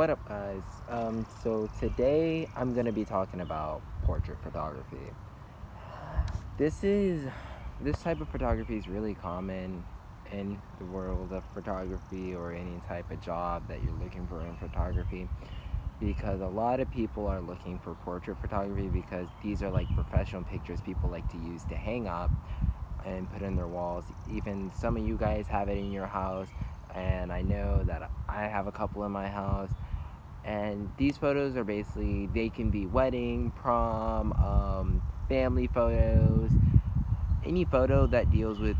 What up, guys? So today I'm gonna be talking about portrait photography. This is this type of photography is really common in the world of photography or any type of job that you're looking for in photography because a lot of people are looking for portrait photography because these are like professional pictures people like to use to hang up and put in their walls. Even some of you guys have it in your house, and I know that I have a couple in my house. And these photos are basically, they can be wedding, prom, family photos, any photo that deals with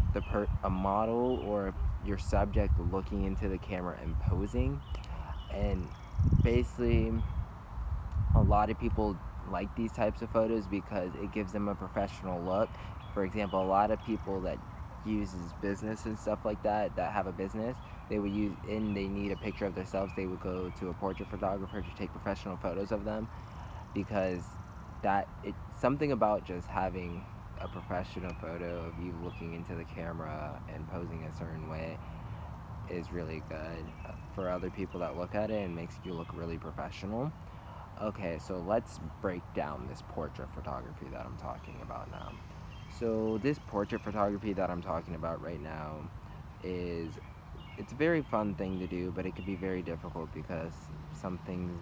a model or your subject looking into the camera and posing. And basically, a lot of people like these types of photos because it gives them a professional look. For example, a lot of people that uses business and stuff like that have a business, they would use and they need a picture of themselves, they would go to a portrait photographer to take professional photos of them because that it's something about just having a professional photo of you looking into the camera and posing a certain way is really good for other people that look at it and makes you look really professional. Okay, so let's break down this portrait photography that I'm talking about now. So this portrait photography that I'm talking about right now is it's a very fun thing to do, but it can be very difficult because some things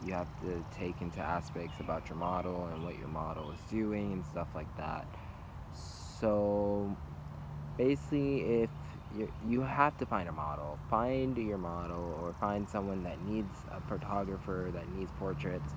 you have to take into aspects about your model and what your model is doing and stuff like that. So basically, if you have to find a model, find your model or find someone that needs a photographer that needs portraits.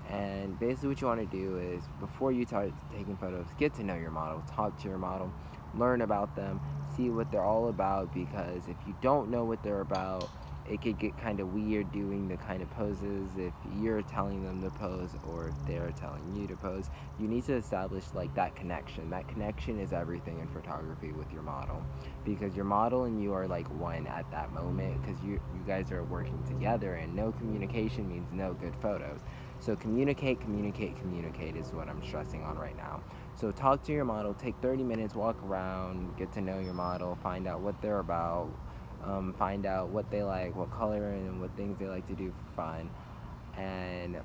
And basically what you want to do is before you start taking photos, get to know your model, talk to your model, learn about them, see what they're all about, because if you don't know what they're about, it could get kind of weird doing the kind of poses if you're telling them to pose or if they're telling you to pose. You need to establish like that connection. That connection is everything in photography with your model, because your model and you are like one at that moment, because you guys are working together, and no communication means no good photos. So communicate, communicate, communicate is what I'm stressing on right now. So talk to your model, take 30 minutes, walk around, get to know your model, find out what they're about, find out what they like, what color and what things they like to do for fun. And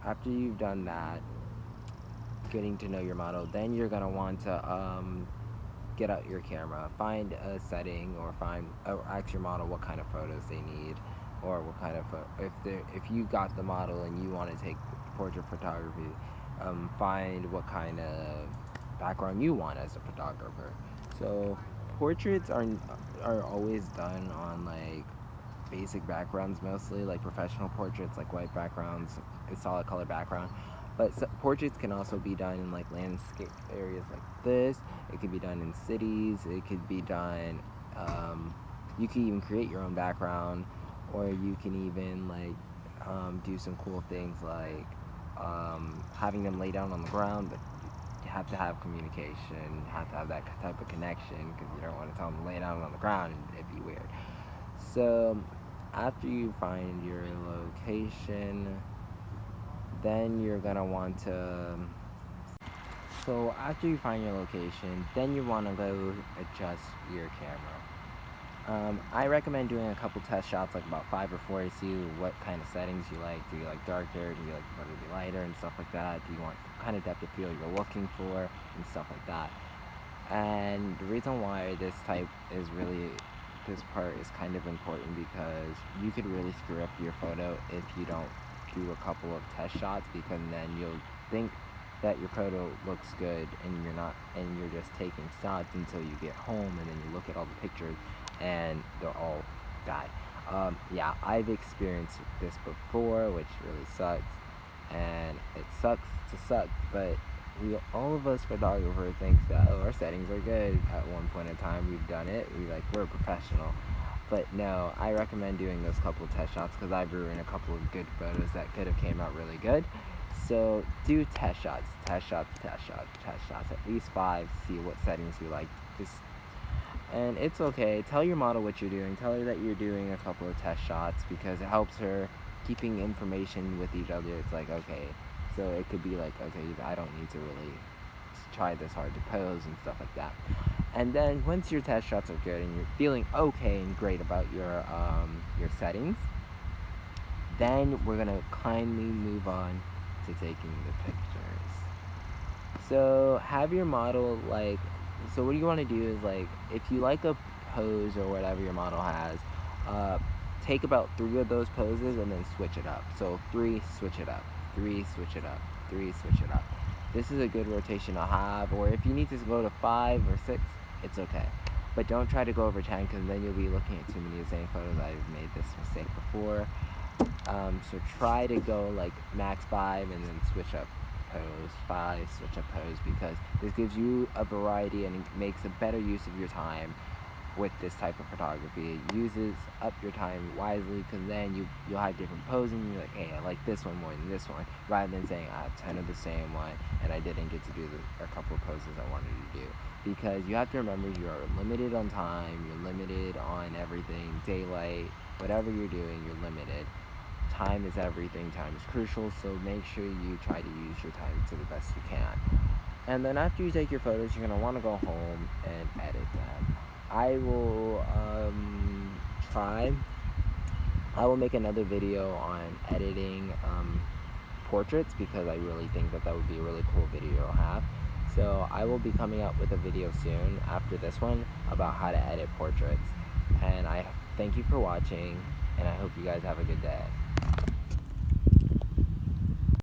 after you've done that, getting to know your model, then you're gonna want to get out your camera, find a setting, or ask your model what kind of photos they need, or what kind of if you got the model and you want to take portrait photography, find what kind of background you want as a photographer. So portraits are always done on like basic backgrounds, mostly like professional portraits, like white backgrounds, a solid color background. But portraits can also be done in like landscape areas like this. It could be done in cities. It could be done. You can even create your own background, or you can even like do some cool things like having them lay down on the ground. But you have to have communication. You have to have that type of connection because you don't want to tell them to lay down on the ground and it'd be weird. So after you find your location, then you're gonna want to so after you find your location, then you want to go adjust your camera. I recommend doing a couple test shots, like about 5 or 4, to see what kind of settings you like. Do you like darker? Do you like the photo to be lighter and stuff like that? Do you want what kind of depth of field you're looking for and stuff like that? And the reason why this part is kind of important because you could really screw up your photo if you don't do a couple of test shots, because then you'll think that your photo looks good and you're just taking shots until you get home, and then you look at all the pictures and they're all bad. Yeah, I've experienced this before, which really sucks, and it sucks to suck, but all of us photographers thinks that, oh, our settings are good. At one point in time, we've done it. We're professional. But no, I recommend doing those couple of test shots because I've ruined a couple of good photos that could have came out really good. So do test shots, test shots, test shots, test shots, at least 5. See what settings you like. And it's okay. Tell your model what you're doing. Tell her that you're doing a couple of test shots because it helps her keeping information with each other. It's like, okay, so it could be like, okay, I don't need to really try this hard to pose and stuff like that. And then once your test shots are good and you're feeling okay and great about your settings, Then we're gonna kindly move on to taking the pictures. So have your model like, so what you want to do is like, if you like a pose or whatever your model has, take about 3 of those poses and then switch it up. So 3, switch it up, 3, switch it up, 3, switch it up. This is a good rotation to have, or if you need to go to 5 or 6, it's okay. But don't try to go over 10 because then you'll be looking at too many of the same photos. I've made this mistake before. So try to go like max 5 and then switch up pose, 5, switch up pose, because this gives you a variety and makes a better use of your time with this type of photography. It uses up your time wisely because then you'll have different poses and you're like, hey, I like this one more than this one, rather than saying I have 10 of the same one and I didn't get to do a couple of poses I wanted to do. Because you have to remember you are limited on time, you're limited on everything, daylight, whatever you're doing, you're limited. Time is everything, time is crucial, so make sure you try to use your time to the best you can. And then after you take your photos, you're going to want to go home and edit them. I will make another video on editing portraits because I really think that would be a really cool video to have. So I will be coming out with a video soon after this one about how to edit portraits. And I thank you for watching, and I hope you guys have a good day.